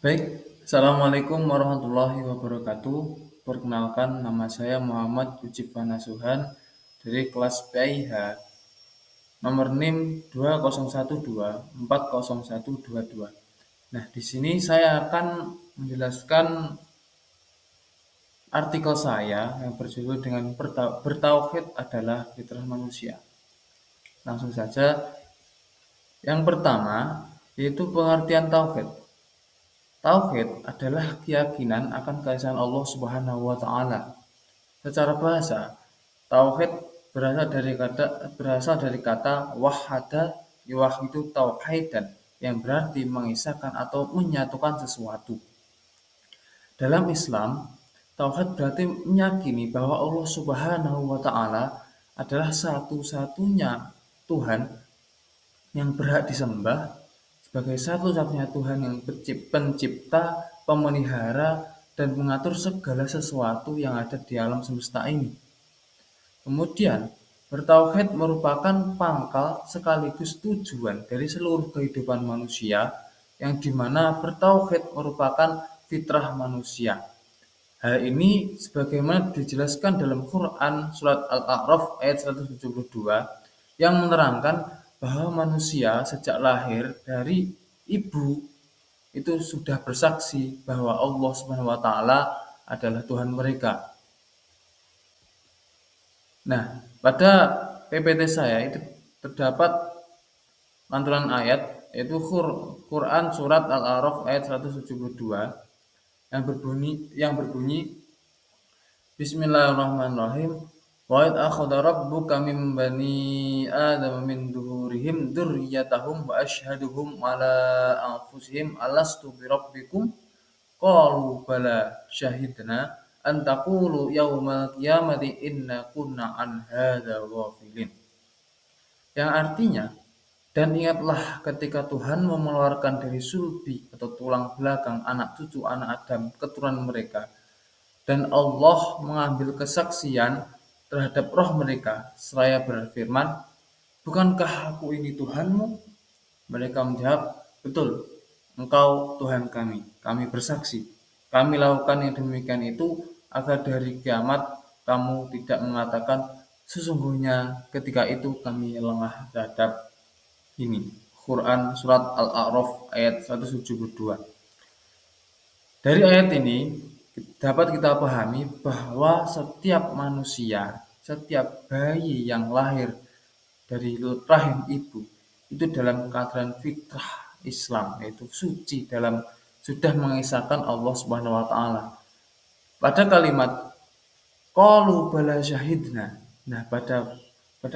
Baik, Assalamualaikum warahmatullahi wabarakatuh. Perkenalkan, nama saya Muhammad Yujib Nasuhan dari kelas PIH, nomor NIM 2012402122. Nah, di sini saya akan menjelaskan artikel saya yang berjudul dengan Bertauhid adalah Fitrah Manusia. Langsung saja, yang pertama yaitu pengertian tauhid. Tauhid adalah keyakinan akan keesaan Allah Subhanahu wa taala. Secara bahasa, tauhid berasal dari kata wahada yuwahidu tauhidan yang berarti mengisahkan atau menyatukan sesuatu. Dalam Islam, tauhid berarti meyakini bahwa Allah Subhanahu wa taala adalah satu-satunya Tuhan yang berhak disembah sebagai satu-satunya Tuhan yang pencipta, pemelihara, dan mengatur segala sesuatu yang ada di alam semesta ini. Kemudian, bertauhid merupakan pangkal sekaligus tujuan dari seluruh kehidupan manusia, yang dimana bertauhid merupakan fitrah manusia. Hal ini sebagaimana dijelaskan dalam Quran surat Al-A'raf ayat 172 yang menerangkan bahwa manusia sejak lahir dari ibu itu sudah bersaksi bahwa Allah Subhanahu wa taala adalah Tuhan mereka. Nah, pada PPT saya itu terdapat lantunan ayat yaitu Quran surat Al-A'raf ayat 172 yang berbunyi Bismillahirrahmanirrahim. Wa id akhadha rabbuka min bani adama min duhurihim dzurriyyatahum wa asyhaduhum ala anfusihim alastu birabbikum qalu bala syahidna an taqulu yaumal qiyamati inna kunna an hadza ghafilin. Yang artinya, dan ingatlah ketika Tuhan mengeluarkan dari sulbi atau tulang belakang anak cucu anak Adam keturunan mereka, dan Allah mengambil kesaksian terhadap roh mereka seraya berfirman, bukankah aku ini Tuhanmu? Mereka menjawab, betul, engkau Tuhan kami. Kami bersaksi. Kami lakukan yang demikian itu agar dari kiamat kamu tidak mengatakan sesungguhnya ketika itu kami lengah terhadap ini. Quran surat Al-A'raf ayat 172. Dari ayat ini dapat kita pahami bahwa setiap manusia, setiap bayi yang lahir dari rahim ibu itu dalam keadaan fitrah Islam, yaitu suci dalam sudah mengisahkan Allah Subhanahu wa taala. Pada kalimat qalu bala syahidna. Nah, pada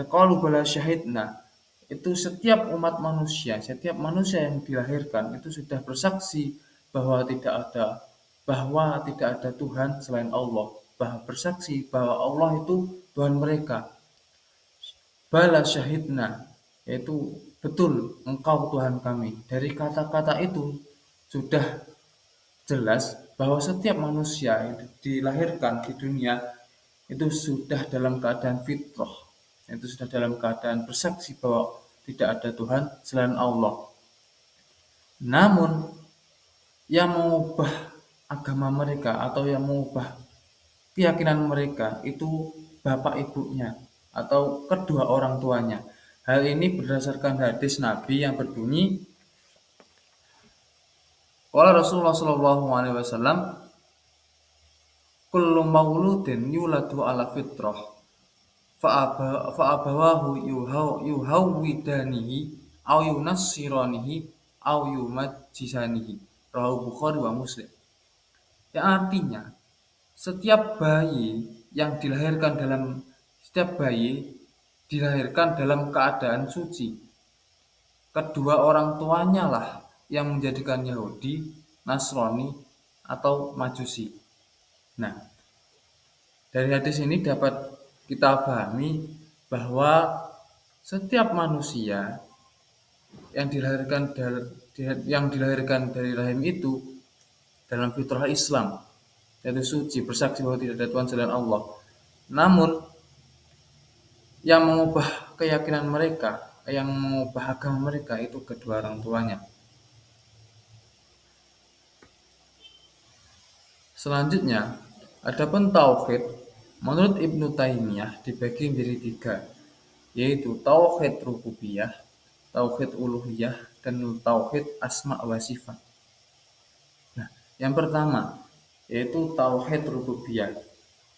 qalu bala syahidna itu setiap umat manusia, setiap manusia yang dilahirkan itu sudah bersaksi bahwa tidak ada Tuhan selain Allah, bahwa bersaksi bahwa Allah itu Tuhan mereka. Bala syahidna, yaitu betul engkau Tuhan kami. Dari kata-kata itu sudah jelas bahwa setiap manusia yang dilahirkan di dunia itu sudah dalam keadaan fitrah, itu sudah dalam keadaan bersaksi bahwa tidak ada Tuhan selain Allah. Namun yang mengubah agama mereka atau yang mengubah keyakinan mereka itu bapak ibunya atau kedua orang tuanya. Hal ini berdasarkan hadis Nabi yang berbunyi, qala Rasulullah sallallahu alaihi wasallam, kullu mauludin yuladu ala fitrah fa'abawahu yuhawwidanihi aw yunassiranihi aw yumajjisanihi. Rawahu Bukhari wa Muslim. Yang artinya, setiap bayi dilahirkan dalam keadaan suci. Kedua orang tuanya lah yang menjadikan Yahudi, Nasrani, atau Majusi. Nah, dari hadis ini dapat kita pahami bahwa setiap manusia yang dilahirkan dari rahim itu dalam fitrah Islam, yaitu suci, bersaksi bahwa tidak ada Tuhan selain Allah. Namun yang mengubah keyakinan mereka, yang mengubah agama mereka itu kedua orang tuanya. Selanjutnya, adapun tauhid menurut Ibnu Taimiyah dibagi menjadi tiga, yaitu tauhid rububiyah, tauhid uluhiyah, dan tauhid asma wa sifat. Nah, yang pertama yaitu tauhid rububiyah.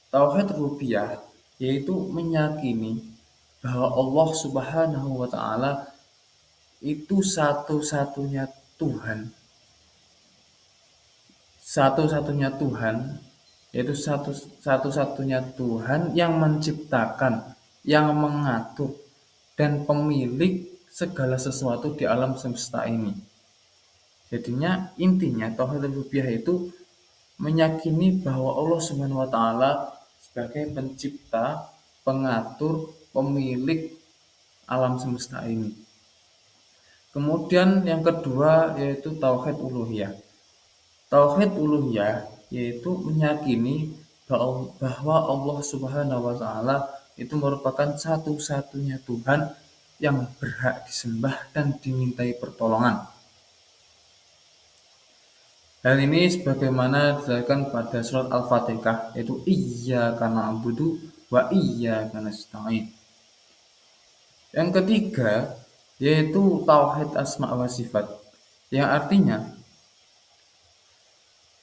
Tauhid rububiyah yaitu meyakini bahwa Allah Subhanahu wa taala itu satu-satunya Tuhan, satu-satunya Tuhan, yaitu satu-satunya Tuhan yang menciptakan, yang mengatur, dan pemilik segala sesuatu di alam semesta ini. Jadinya intinya tauhid rububiyah itu meyakini bahwa Allah Subhanahu wa taala sebagai pencipta, pengatur, pemilik alam semesta ini. Kemudian yang kedua yaitu tauhid uluhiyah. Tauhid uluhiyah yaitu meyakini bahwa Allah Subhanahu wa taala itu merupakan satu-satunya Tuhan yang berhak disembah dan dimintai pertolongan. Hal ini sebagaimana dijelaskan pada surat Al-Fatihah, yaitu iyyaka na'budu wa iyyaka nasta'in. Yang ketiga yaitu tauhid asma wa sifat, yang artinya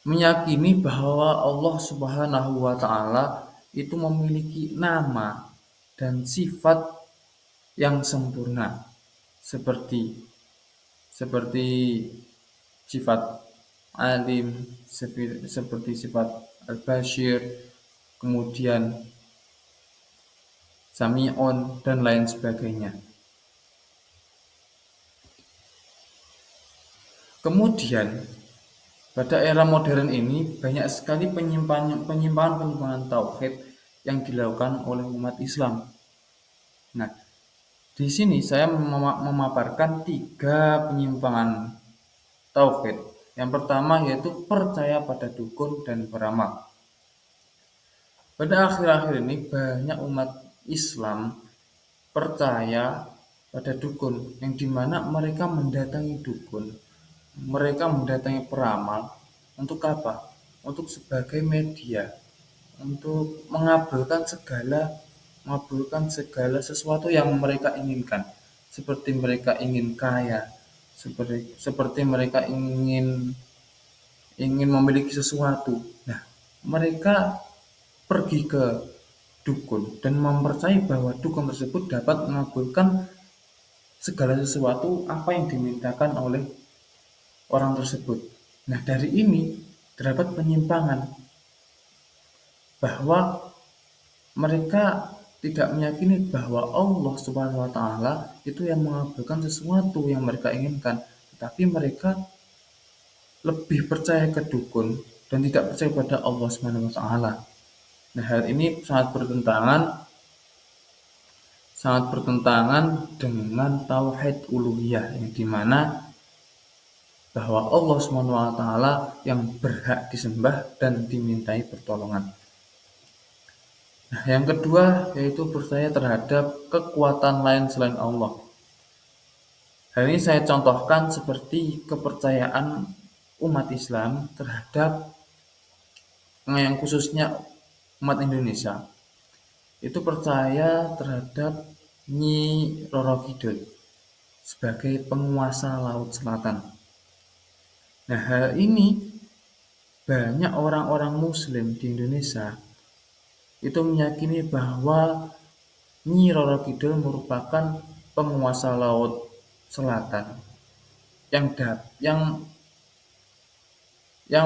meyakini bahwa Allah Subhanahu wa taala itu memiliki nama dan sifat yang sempurna, seperti seperti sifat alim, seperti sifat al-bashir, kemudian sami'un, dan lain sebagainya. Kemudian pada era modern ini banyak sekali penyimpangan tauhid yang dilakukan oleh umat Islam. Nah, di sini saya memaparkan tiga penyimpangan tauhid. Yang pertama yaitu percaya pada dukun dan peramal. Pada akhir-akhir ini banyak umat Islam percaya pada dukun, yang dimana mereka mendatangi dukun, mereka mendatangi peramal untuk apa? Untuk sebagai media, untuk mengabulkan segala sesuatu yang mereka inginkan, seperti mereka ingin kaya, seperti mereka ingin memiliki sesuatu. Nah, mereka pergi ke dukun dan mempercayai bahwa dukun tersebut dapat mengabulkan segala sesuatu apa yang dimintakan oleh orang tersebut. Nah, dari ini terdapat penyimpangan bahwa mereka tidak meyakini bahwa Allah Subhanahu wa taala itu yang mengabulkan sesuatu yang mereka inginkan, tetapi mereka lebih percaya ke dukun dan tidak percaya pada Allah Subhanahu wa taala. Nah, hal ini sangat bertentangan dengan tauhid uluhiyah, yang dimana bahwa Allah Subhanahu wa taala yang berhak disembah dan dimintai pertolongan. Nah, yang kedua yaitu percaya terhadap kekuatan lain selain Allah. Hal ini saya contohkan seperti kepercayaan umat Islam terhadap, yang khususnya umat Indonesia, itu percaya terhadap Nyi Roro Kidul sebagai penguasa Laut Selatan. Nah, hal ini banyak orang-orang Muslim di Indonesia itu meyakini bahwa Nyi Roro Kidul merupakan penguasa Laut Selatan yang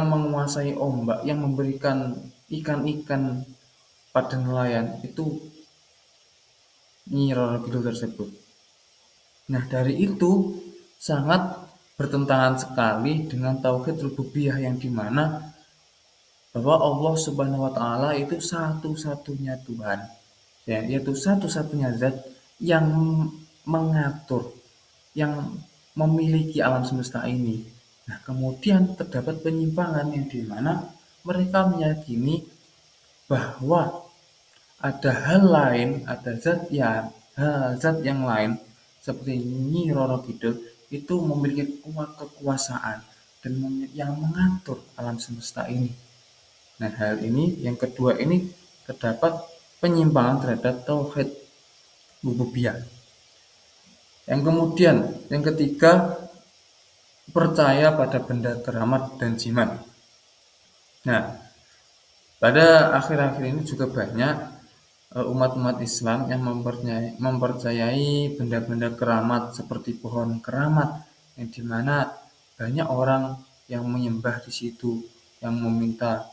menguasai ombak, yang memberikan ikan-ikan pada nelayan, itu Nyi Roro Kidul tersebut. Nah, dari itu sangat bertentangan sekali dengan tauhid rububiyah, yang dimana bahwa Allah Subhanahu wa taala itu satu-satunya Tuhan, yaitu satu-satunya zat yang mengatur, yang memiliki alam semesta ini. Nah, kemudian terdapat penyimpangan yang dimana mereka meyakini bahwa ada hal lain, ada zat yang lain seperti Nyi Roro Kidul itu memiliki kekuasaan dan yang mengatur alam semesta ini. Nah, hal ini yang kedua ini terdapat penyimpangan terhadap tauhid rububiyah. Yang kemudian, yang ketiga, percaya pada benda keramat dan jimat. Nah, pada akhir-akhir ini juga banyak umat-umat Islam yang mempercayai benda-benda keramat seperti pohon keramat, yang dimana banyak orang yang menyembah di situ, yang meminta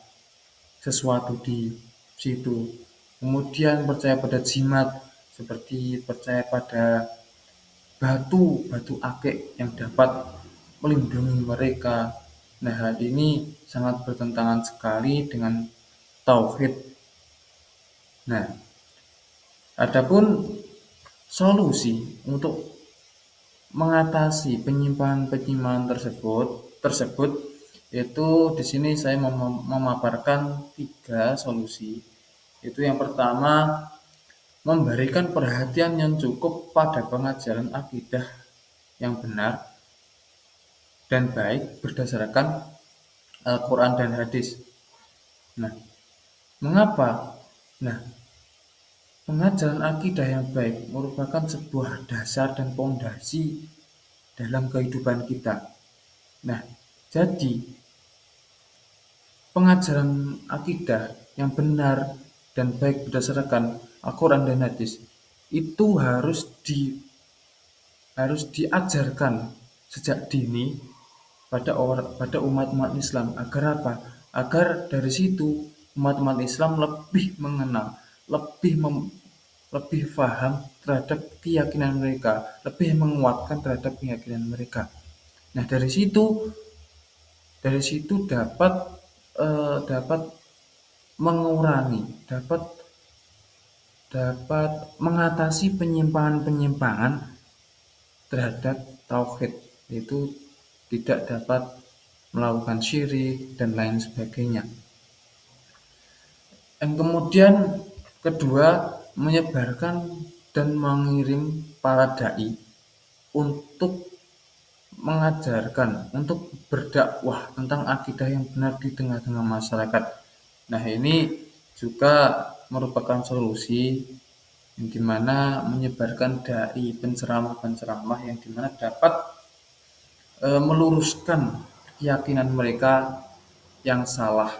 sesuatu di situ. Kemudian percaya pada jimat, seperti percaya pada batu akik yang dapat melindungi mereka. Nah, hal ini sangat bertentangan sekali dengan tauhid. Nah, adapun solusi untuk mengatasi penyimpangan-penyimpangan tersebut yaitu di sini saya memaparkan 3 solusi. Itu yang pertama, memberikan perhatian yang cukup pada pengajaran akidah yang benar dan baik berdasarkan Al-Quran dan hadis. Nah, mengapa? Nah, pengajaran akidah yang baik merupakan sebuah dasar dan fondasi dalam kehidupan kita. Nah, jadi pengajaran akidah yang benar dan baik berdasarkan Al-Quran dan hadis itu harus diajarkan sejak dini pada umat-umat Islam. Agar apa? Agar dari situ umat-umat Islam lebih mengenal, lebih lebih paham terhadap keyakinan mereka, lebih menguatkan terhadap keyakinan mereka. Nah, dari situ dapat mengurangi, dapat dapat mengatasi penyimpangan-penyimpangan terhadap tauhid, yaitu tidak dapat melakukan syirik dan lain sebagainya. Yang kemudian kedua, menyebarkan dan mengirim para dai untuk mengajarkan, untuk berdakwah tentang akidah yang benar di tengah-tengah masyarakat. Nah, ini juga merupakan solusi yang dimana menyebarkan dai, penceramah-penceramah yang dimana dapat meluruskan keyakinan mereka yang salah.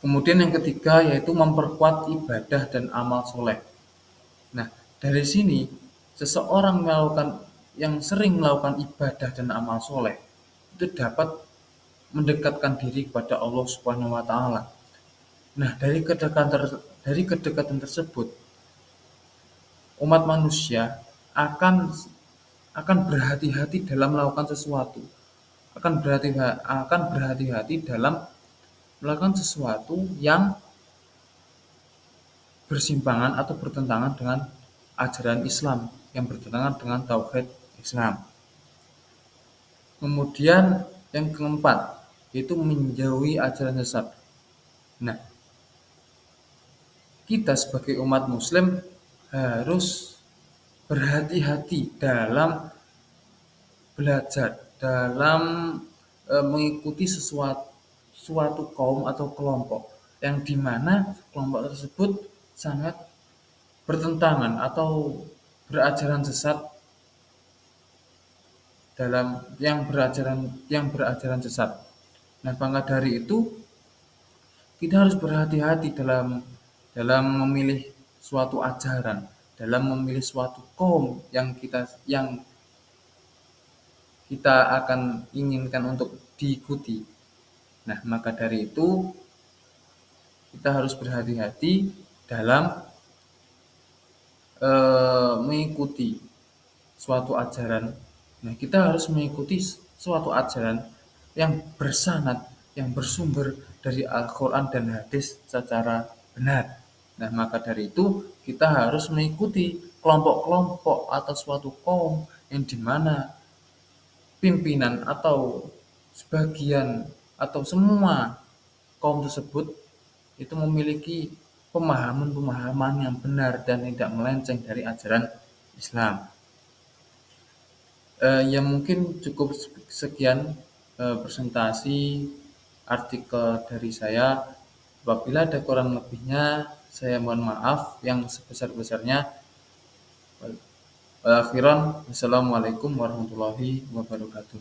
Kemudian yang ketiga yaitu memperkuat ibadah dan amal soleh. Nah, dari sini seseorang yang sering melakukan ibadah dan amal soleh itu dapat mendekatkan diri kepada Allah Subhanahu wa taala. Nah, dari kedekatan tersebut umat manusia akan berhati-hati dalam melakukan sesuatu. Akan berhati-hati dalam melakukan sesuatu yang bersimpangan atau bertentangan dengan ajaran Islam, yang bertentangan dengan tauhid Islam. Kemudian yang keempat, yaitu menjauhi ajaran sesat. Nah, kita sebagai umat muslim harus berhati-hati dalam belajar, dalam mengikuti suatu kaum atau kelompok yang dimana kelompok tersebut sangat bertentangan atau berajaran sesat yang berajaran sesat. Nah, maka dari itu kita harus berhati-hati dalam memilih suatu ajaran, dalam memilih suatu kaum yang kita akan inginkan untuk diikuti. Nah, maka dari itu kita harus berhati-hati dalam mengikuti suatu ajaran. Nah, kita harus mengikuti suatu ajaran yang bersanad, yang bersumber dari Al-Quran dan hadis secara benar. Nah, maka dari itu kita harus mengikuti kelompok-kelompok atau suatu kaum yang dimana pimpinan atau sebagian atau semua kaum tersebut itu memiliki pemahaman-pemahaman yang benar dan tidak melenceng dari ajaran Islam. Ya mungkin cukup sekian presentasi artikel dari saya. Apabila ada kurang lebihnya, saya mohon maaf yang sebesar-besarnya. Wal- Wassalamualaikum warahmatullahi wabarakatuh.